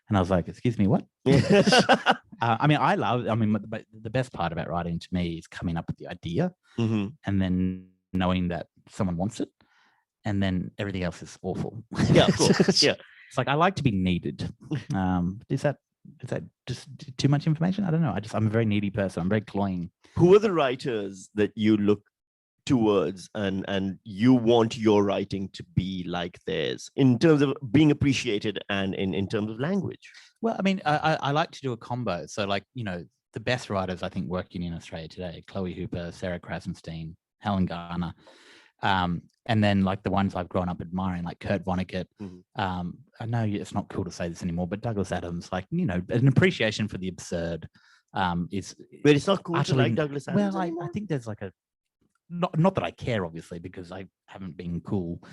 And I was like, excuse me, what? I mean, but the best part about writing to me is coming up with the idea Mhm. and then knowing that someone wants it. And then everything else is awful. Yeah, of course. Yeah. It's like, I like to be needed. Is that just too much information? I don't know. I'm a very needy person. I'm very cloying. Who are the writers that you look towards and you want your writing to be like theirs in terms of being appreciated and in terms of language? Well, I mean, I like to do a combo. So like, the best writers I think working in Australia today, Chloe Hooper, Sarah Krasenstein, Helen Garner, and then like the ones I've grown up admiring, like Kurt Vonnegut. I know it's not cool to say this anymore, but Douglas Adams, like, an appreciation for the absurd is. But it's not cool to utterly- like Douglas Adams Well, I anymore? think there's like not that I care, obviously, because I haven't been cool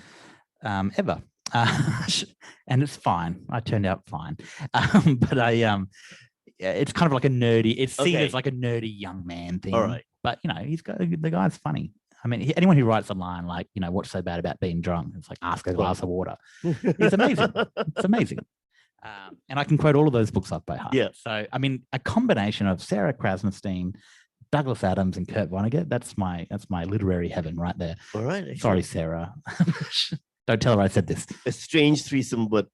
ever. And it's fine. I turned out fine. But it's kind of like a nerdy, it's seen Okay. as like a nerdy young man thing. All right. But the guy's funny. I mean, anyone who writes a line like, what's so bad about being drunk? It's like, ask a glass of water. It's amazing. It's amazing. And I can quote all of those books off by heart. Yeah. So, I mean, a combination of Sarah Krasenstein, Douglas Adams, and Kurt Vonnegut, that's my literary heaven right there. All right. Sorry, Sarah. Don't tell her I said this. A strange threesome, but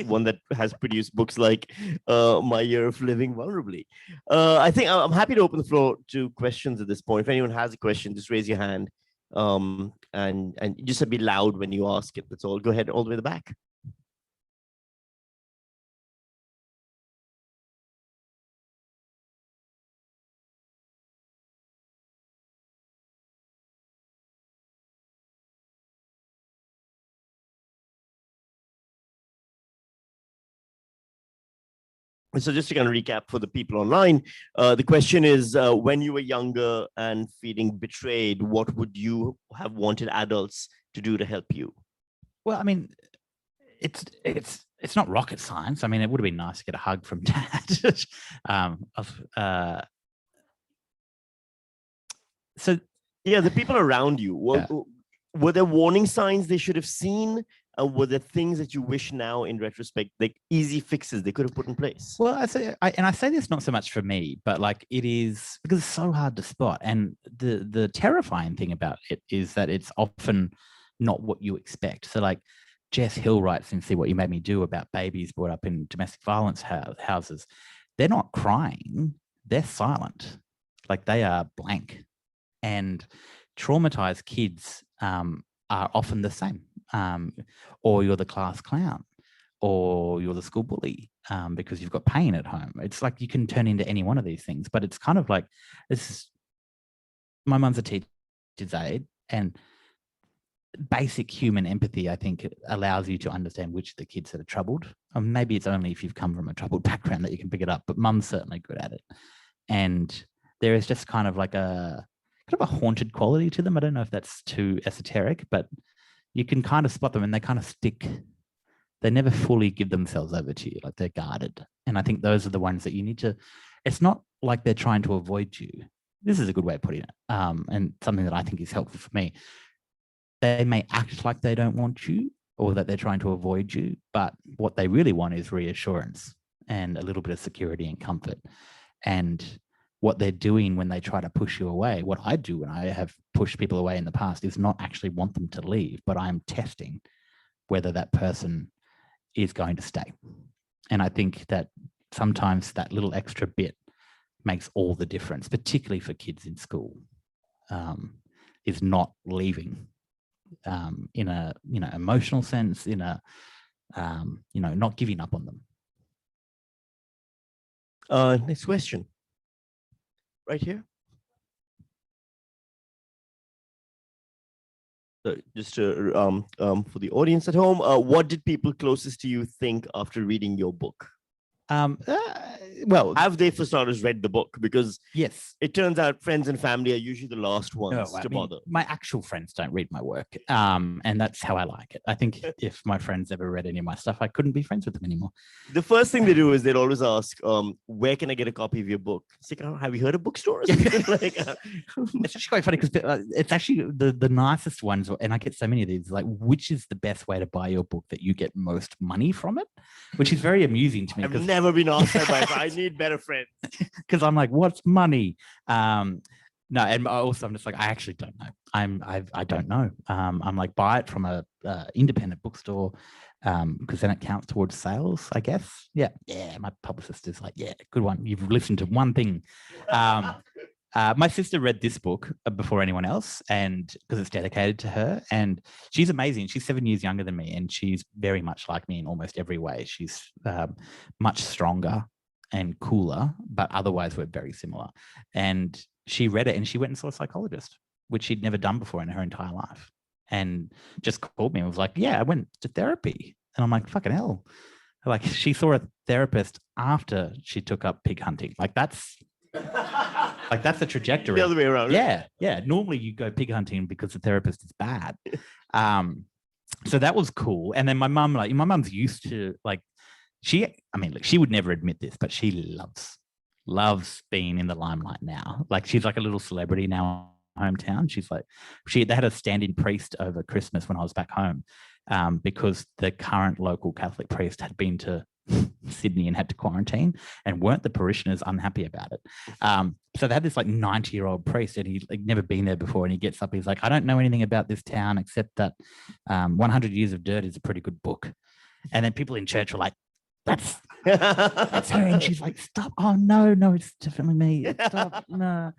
one that has produced books like My Year of Living Vulnerably. I think I'm happy to open the floor to questions at this point. If anyone has a question, just raise your hand and just be loud when you ask it. That's all. Go ahead, all the way to the back. So just to kind of recap for the people online, the question is, when you were younger and feeling betrayed, what would you have wanted adults to do to help you? Well, I mean, it's not rocket science. I mean, it would have been nice to get a hug from Dad. So yeah, the people around you, were there warning signs they should have seen? Were there things that you wish now in retrospect, like easy fixes they could have put in place? Well, I say this not so much for me, but like it is because it's so hard to spot. And the terrifying thing about it is that it's often not what you expect. So like Jess Hill writes in See What You Made Me Do about babies brought up in domestic violence houses. They're not crying, they're silent. Like they are blank. And traumatized kids are often the same. Or you're the class clown, or you're the school bully because you've got pain at home. It's like you can turn into any one of these things, but it's kind of like my mum's a teacher's aide, and basic human empathy, I think, allows you to understand which of the kids that are troubled. Maybe it's only if you've come from a troubled background that you can pick it up, but mum's certainly good at it. And there is just kind of like a haunted quality to them. I don't know if that's too esoteric, but you can kind of spot them and they kind of stick. They never fully give themselves over to you, like they're guarded. And I think those are the ones that you need to, it's not like they're trying to avoid you. This is a good way of putting it. And something that I think is helpful for me. They may act like they don't want you or that they're trying to avoid you, but what they really want is reassurance and a little bit of security and comfort. And what they're doing when they try to push you away, what I do when I have pushed people away in the past is not actually want them to leave, but I'm testing whether that person is going to stay. And I think that sometimes that little extra bit makes all the difference, particularly for kids in school, is not leaving in a emotional sense, in a not giving up on them. Next question. Right here. So just to, for the audience at home, what did people closest to you think after reading your book? well, Have they, for starters, read the book? Because yes. it turns out friends and family are usually the last ones No, I to mean, bother. my actual friends don't read my work, and that's how I like it. I think if my friends ever read any of my stuff, I couldn't be friends with them anymore. The first thing they do is they'd always ask, where can I get a copy of your book? It's like, oh, have you heard of bookstores? Like, It's actually quite funny because it's actually the nicest ones, and I get so many of these. Like, which is the best way to buy your book that you get most money from it? Which is very amusing to me. I've never been asked that by I need better friends. Because I'm like, what's money? No, and also I'm just like, I actually don't know. I don't know. I'm like, buy it from a independent bookstore, because then it counts towards sales, I guess. Yeah. My publicist is like, yeah, good one. You've listened to one thing. My sister read this book before anyone else, and because it's dedicated to her, and she's amazing. She's 7 years younger than me, and she's very much like me in almost every way. She's much stronger and cooler, but otherwise we're very similar. And she read it and she went and saw a psychologist, which she'd never done before in her entire life, and just called me and was like, yeah, I went to therapy. And I'm like, fucking hell. Like, she saw a therapist after she took up pig hunting. Like, that's a trajectory. The other way around. Yeah. Normally you go pig hunting because the therapist is bad. So that was cool. And then my mum's used to, like, she would never admit this, but she loves being in the limelight now. Like, she's like a little celebrity now in her hometown. She's like, they had a stand-in priest over Christmas when I was back home, because the current local Catholic priest had been to Sydney and had to quarantine, and weren't the parishioners unhappy about it. So they had this like 90-year-old priest, and he'd like never been there before, and he gets up, he's like, I don't know anything about this town except that 100 Years of Dirt is a pretty good book. And then people in church were like, that's her. And she's like, stop. Oh, no, it's definitely me. Stop. No.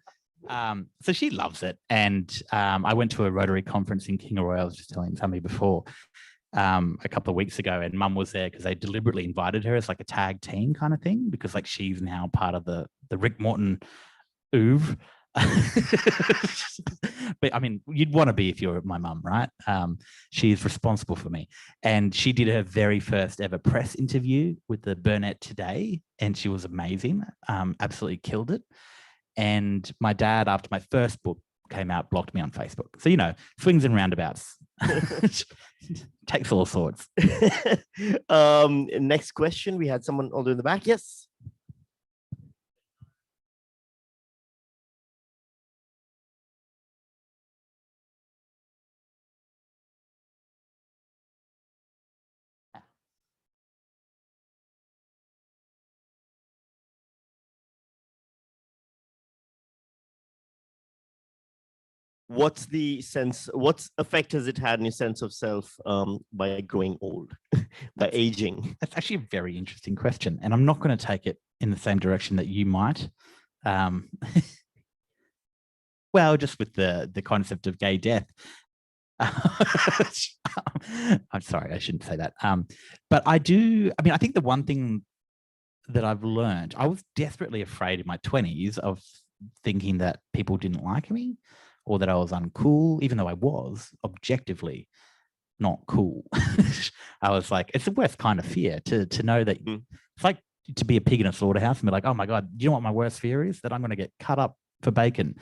So she loves it. And I went to a Rotary conference in Kingaroy. I was just telling somebody before, a couple of weeks ago, and Mum was there because they deliberately invited her as like a tag team kind of thing, because like she's now part of the Rick Morton oeuvre. But I mean, you'd want to be if you're my mum, right? She's responsible for me, and she did her very first ever press interview with the Burnett Today, and she was amazing. Absolutely killed it. And my dad, after my first book came out, blocked me on Facebook. So, you know, swings and roundabouts. Takes all sorts. Next question. We had someone all in the back. Yes. What effect has it had on your sense of self by growing old, by aging? That's actually a very interesting question, and I'm not going to take it in the same direction that you might. Well, just with the concept of gay death. I'm sorry, I shouldn't say that. But I think the one thing that I've learned, I was desperately afraid in my 20s of thinking that people didn't like me, or that I was uncool, even though I was objectively not cool. I was like, it's the worst kind of fear to know that it's like to be a pig in a slaughterhouse and be like, oh my God, do you know what my worst fear is? That I'm going to get cut up for bacon.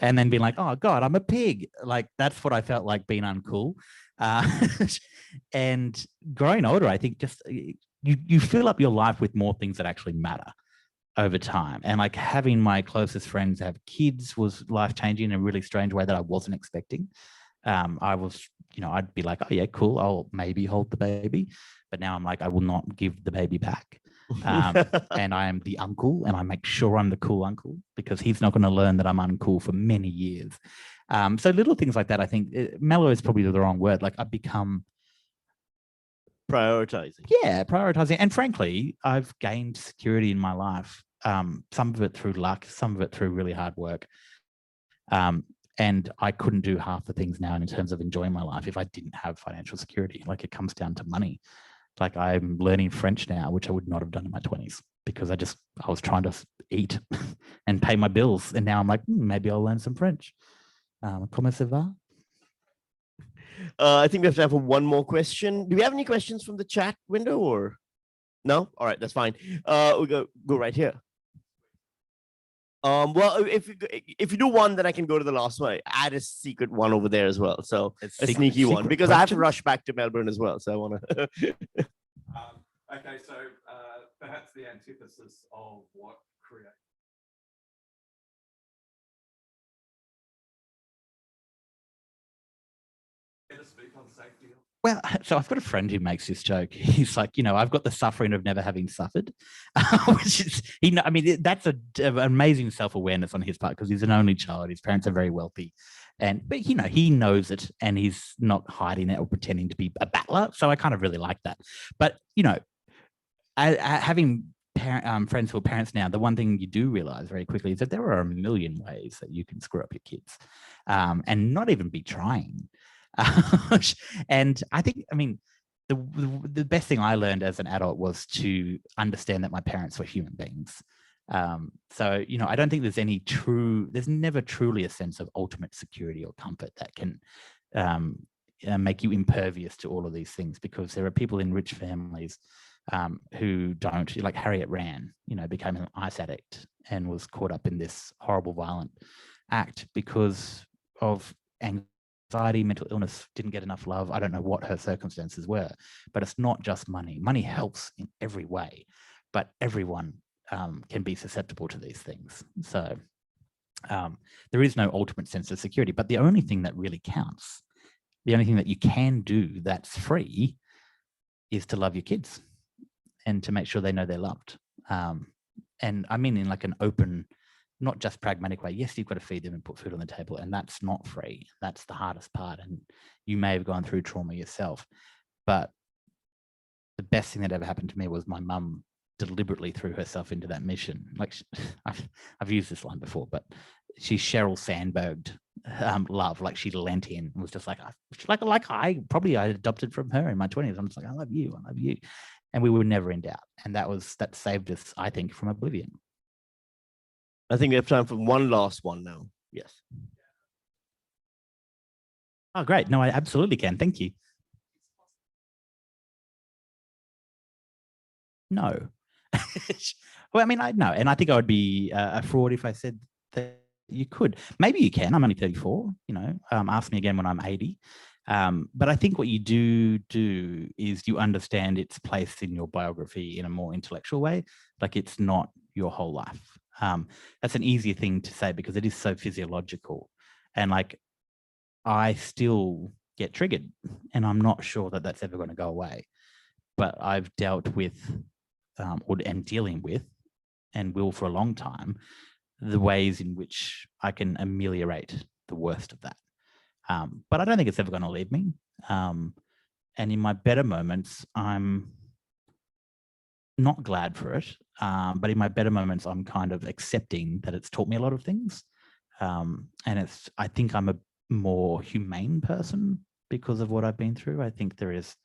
And then be like, oh God, I'm a pig. Like, that's what I felt like being uncool. And growing older, I think just you fill up your life with more things that actually matter over time. And like, having my closest friends have kids was life-changing in a really strange way that I wasn't expecting. I was, I'd be like, oh yeah, cool, I'll maybe hold the baby. But now I'm like, I will not give the baby back. And I am the uncle, and I make sure I'm the cool uncle, because he's not going to learn that I'm uncool for many years. So little things like that, I think mellow is probably the wrong word. Like, I've become prioritizing. Yeah, prioritizing. And frankly, I've gained security in my life. Some of it through luck, some of it through really hard work. And I couldn't do half the things now in terms of enjoying my life if I didn't have financial security. Like, it comes down to money. Like, I'm learning French now, which I would not have done in my 20s, because I was trying to eat and pay my bills. And now I'm like, maybe I'll learn some French. Comment ça va? I think we have time for one more question. Do we have any questions from the chat window, or No? All right, that's fine. We go right here. Well, if you do one, then I can go to the last one. Add a secret one over there as well. So a sneaky one, because I have to rush back to Melbourne as well. So I want to. Okay, so perhaps the antithesis of what creates. To speak on safety. Well, so I've got a friend who makes this joke. He's like, I've got the suffering of never having suffered, which is, I mean, that's an amazing self-awareness on his part because he's an only child. His parents are very wealthy, but he knows it and he's not hiding it or pretending to be a battler. So I kind of really like that. But having friends who are parents now, the one thing you do realize very quickly is that there are a million ways that you can screw up your kids, and not even be trying. And I think, the best thing I learned as an adult was to understand that my parents were human beings. So, I don't think there's never truly a sense of ultimate security or comfort that can make you impervious to all of these things, because there are people in rich families who don't, like Harriet Rand, became an ice addict and was caught up in this horrible, violent act because of anxiety, mental illness, didn't get enough love. I don't know what her circumstances were, but it's not just money. Money helps in every way, but everyone can be susceptible to these things. So there is no ultimate sense of security, but the only thing that really counts, the only thing that you can do that's free is to love your kids and to make sure they know they're loved. And I mean, in like an open, not just pragmatic way. Yes, you've got to feed them and put food on the table, and that's not free. That's the hardest part. And you may have gone through trauma yourself, but the best thing that ever happened to me was my mum deliberately threw herself into that mission. Like I've used this line before, but she Sheryl Sandberged love. Like she lent in and was just like I adopted from her in my 20s. I'm just like, I love you. And we were never in doubt. And that saved us, I think, from oblivion. I think we have time for one last one now. Yes. Oh, great. No, I absolutely can. Thank you. No. Well, I mean, no. And I think I would be a fraud if I said that you could. Maybe you can. I'm only 34, ask me again when I'm 80. But I think what you do is you understand its place in your biography in a more intellectual way. Like it's not your whole life. That's an easier thing to say because it is so physiological. And like, I still get triggered and I'm not sure that that's ever going to go away. But I've dealt with and dealing with and will for a long time, the ways in which I can ameliorate the worst of that. But I don't think it's ever going to leave me. And in my better moments, I'm not glad for it. But in my better moments, I'm kind of accepting that it's taught me a lot of things. And I think I'm a more humane person because of what I've been through. I think there is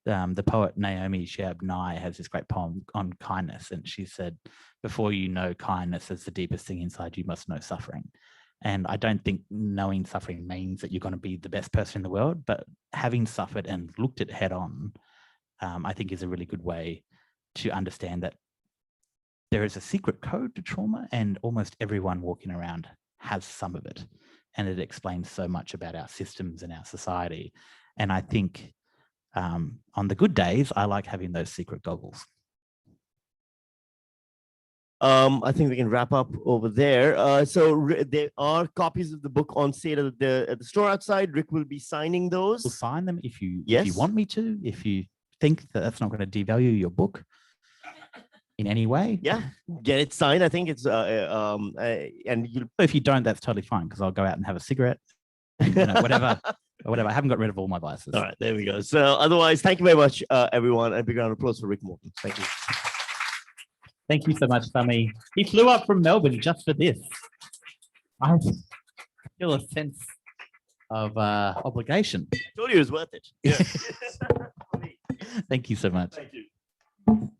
the poet Naomi Shihab Nye has this great poem on kindness. And she said, before you know kindness as the deepest thing inside, you must know suffering. And I don't think knowing suffering means that you're going to be the best person in the world, but having suffered and looked at head on, I think is a really good way to understand that there is a secret code to trauma and almost everyone walking around has some of it. And it explains so much about our systems and our society. And I think on the good days, I like having those secret goggles. I think we can wrap up over there. So there are copies of the book on sale at the store outside. Rick will be signing those. We'll sign them if you Yes. want me to, if you think that that's not going to devalue your book in any way. Yeah, get it signed. I think it's and you. If you don't, that's totally fine because I'll go out and have a cigarette, whatever. I haven't got rid of all my vices. All right, there we go. So otherwise, thank you very much, everyone. And a big round of applause for Rick Morton. Thank you. Thank you so much, Sami. He flew up from Melbourne just for this. I feel a sense of obligation. I told you it was worth it. Yeah. Thank you so much. Thank you.